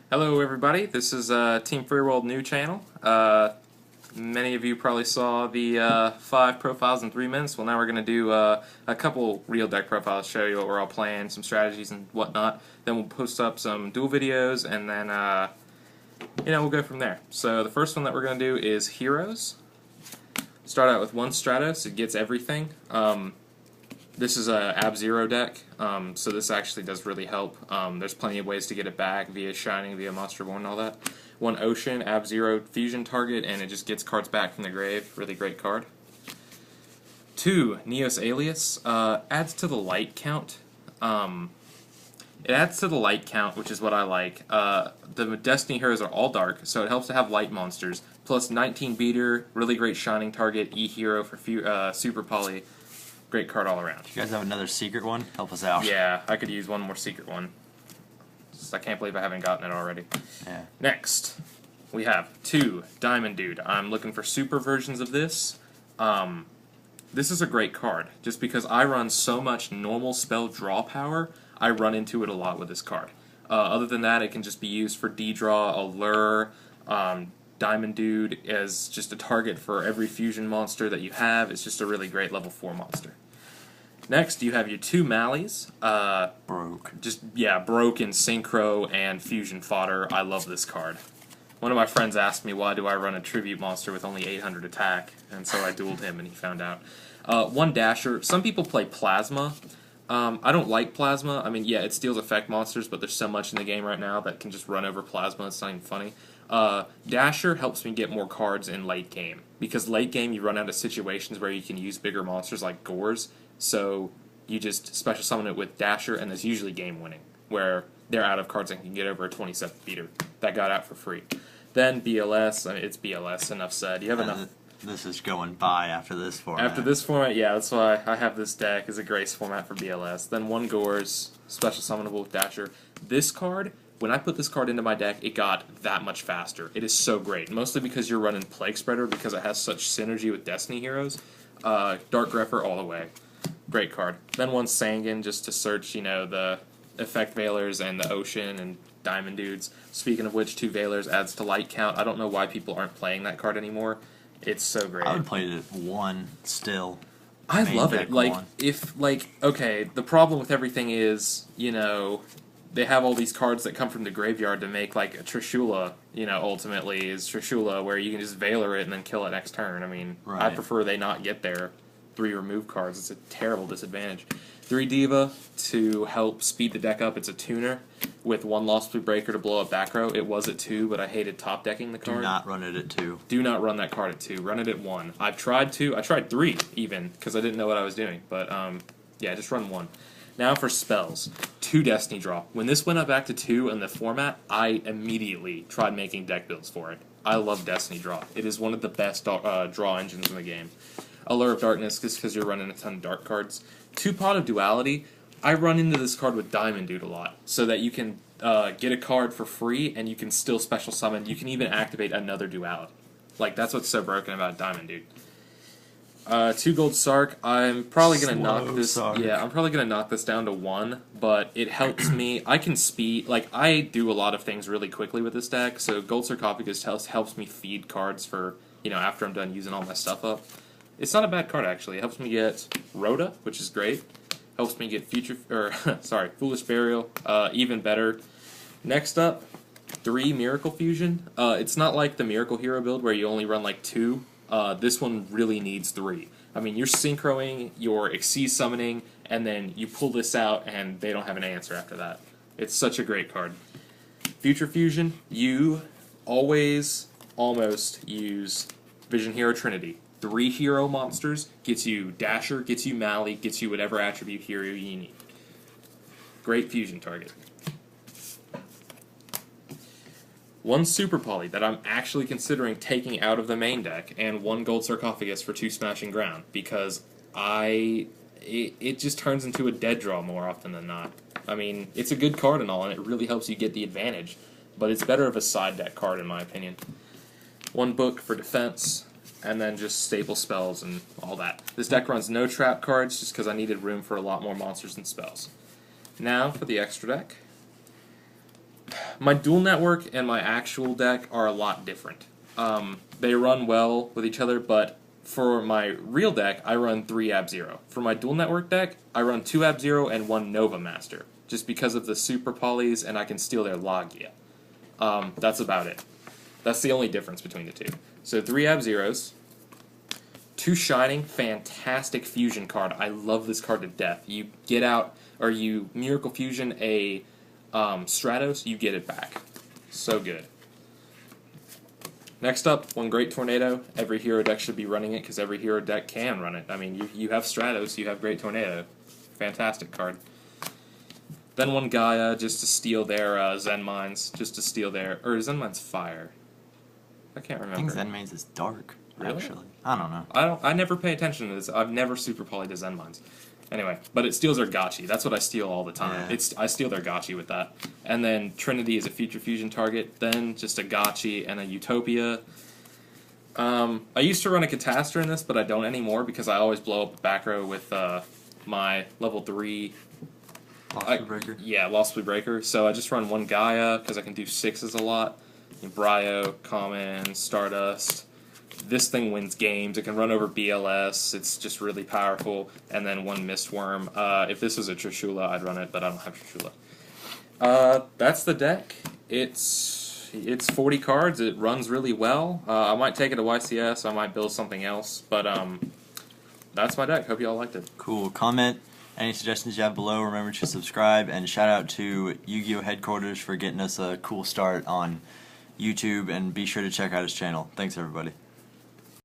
Hello everybody, this is Team Free World new channel. Many of you probably saw the 5 profiles in 3 minutes. Well, now we're going to do a couple real deck profiles, show you what we're all playing, some strategies and whatnot. Then we'll post up some duel videos, and then we'll go from there. So the first one that we're going to do is Heroes. Start out with 1 Stratos, it gets everything. This is a Ab-Zero deck, so this actually does really help. There's plenty of ways to get it back via Shining, via Monster Born, and all that. 1 Ocean, Ab-Zero fusion target, and it just gets cards back from the grave. Really great card. 2 Neos Alias, adds to the light count. It adds to the light count, which is what I like. The Destiny heroes are all dark, so it helps to have light monsters. Plus 19 beater, really great Shining target, E-Hero for Super Poly. Great card all around. Do you guys have another secret one? Help us out. Yeah, I could use one more secret one. I can't believe I haven't gotten it already. Yeah. Next, we have 2 Diamond Dude. I'm looking for super versions of this. This is a great card, just because I run so much normal spell draw power, I run into it a lot with this card. Other than that, it can just be used for D-Draw, Allure, Diamond Dude as just a target for every fusion monster that you have. It's just a really great level 4 monster. Next, you have your 2 Mallies. Broke. Broke in Synchro and Fusion Fodder. I love this card. One of my friends asked me, why do I run a Tribute monster with only 800 attack? And so I dueled him and he found out. 1 Dasher. Some people play Plasma. I don't like Plasma. I mean, yeah, it steals effect monsters, but there's so much in the game right now that can just run over Plasma. It's not even funny. Dasher helps me get more cards in late game, because late game you run out of situations where you can use bigger monsters like Gores, so you just special summon it with Dasher, and that's usually game winning, where they're out of cards and can get over a 27 beater. That got out for free. Then BLS, I mean, it's BLS, enough said. You have enough. This is going by after this format. After this format, yeah, that's why I have this deck as a Grace format for BLS. Then 1 Gores, special summonable with Dasher. This card, when I put this card into my deck, it got that much faster. It is so great, mostly because you're running Plague Spreader, because it has such synergy with Destiny heroes. Dark Grepher all the way. Great card. Then 1 Sangan, just to search, the Effect Veilers and the Ocean and Diamond Dudes. Speaking of which, 2 Veilers adds to light count. I don't know why people aren't playing that card anymore. It's so great. I would play it at 1 still. I love it. One. Okay, the problem with everything is, they have all these cards that come from the graveyard to make, like, a Trishula, ultimately, is Trishula, where you can just Veiler it and then kill it next turn. I mean, right. I prefer they not get there. 3 remove cards. It's a terrible disadvantage. 3 Diva to help speed the deck up. It's a tuner with 1 Lost Blue Breaker to blow up back row. It was at 2, but I hated top decking the card. Do not run it at 2. Do not run that card at 2. Run it at 1. I've tried 2. I tried 3 even, because I didn't know what I was doing. But yeah, just run 1. Now for spells. 2 Destiny Draw. When this went up back to 2 in the format, I immediately tried making deck builds for it. I love Destiny Draw. It is one of the best draw engines in the game. Allure of Darkness, just because you're running a ton of dark cards. 2 Pot of Duality. I run into this card with Diamond Dude a lot, so that you can get a card for free, and you can still special summon. You can even activate another Duality. Like, that's what's so broken about Diamond Dude. 2 Gold Sark. I'm probably gonna knock this. Sark. Yeah, I'm probably gonna knock this down to 1, but it helps me. I can speed. Like, I do a lot of things really quickly with this deck. So Gold Sarcophagus helps me feed cards for after I'm done using all my stuff up. It's not a bad card, actually. It helps me get Rhoda, which is great. Helps me get Foolish Burial, even better. Next up, 3 Miracle Fusion. It's not like the Miracle Hero build where you only run like 2. This one really needs 3. I mean, you're synchroing, you're Xyz summoning, and then you pull this out and they don't have an answer after that. It's such a great card. Future Fusion, you always almost use Vision Hero Trinity. 3 hero monsters, gets you Dasher, gets you Mally, gets you whatever attribute hero you need. Great fusion target. 1 Super Poly that I'm actually considering taking out of the main deck, and 1 Gold Sarcophagus for 2 Smashing Ground, because it just turns into a dead draw more often than not. I mean, it's a good card and all, and it really helps you get the advantage, but it's better of a side deck card in my opinion. 1 Book for defense, and then just staple spells and all that. This deck runs no trap cards just because I needed room for a lot more monsters and spells. Now for the extra deck. My dual network and my actual deck are a lot different. They run well with each other, but for my real deck, I run 3 Ab-Zero. For my dual network deck, I run 2 Ab-Zero and 1 Nova Master, just because of the super polys, and I can steal their Logia. That's about it. That's the only difference between the two. So 3 Ab-Zeros, 2 Shining, fantastic fusion card. I love this card to death. You get out, or you Miracle Fusion a Stratos, you get it back. So good. Next up, 1 Great Tornado. Every hero deck should be running it, because every hero deck can run it. I mean, you have Stratos, you have Great Tornado. Fantastic card. Then 1 Gaia, just to steal their Zen Mines, just to steal their... Or Zen Mines Fire. I can't remember. I think Zen Mines is dark, Really? actually. I don't know. I never pay attention to this. I've never super polyed to Zen Mines. Anyway, but it steals their Gotchi. That's what I steal all the time. Yeah. I steal their Gotchi with that. And then Trinity is a future fusion target. Then just a Gotchi and a Utopia. I used to run a Catastor in this, but I don't anymore because I always blow up a back row with my level 3... Lost Breaker? Yeah, Lost Blue Breaker. So I just run 1 Gaia because I can do 6s a lot. Bryo, Common, Stardust. This thing wins games. It can run over BLS. It's just really powerful. And then 1 Mistworm. If this was a Trishula, I'd run it, but I don't have Trishula. That's the deck. It's 40 cards. It runs really well. I might take it to YCS. I might build something else. But that's my deck. Hope you all liked it. Cool. Comment any suggestions you have below. Remember to subscribe. And shout out to Yu-Gi-Oh! Headquarters for getting us a cool start on YouTube. And be sure to check out his channel. Thanks, everybody.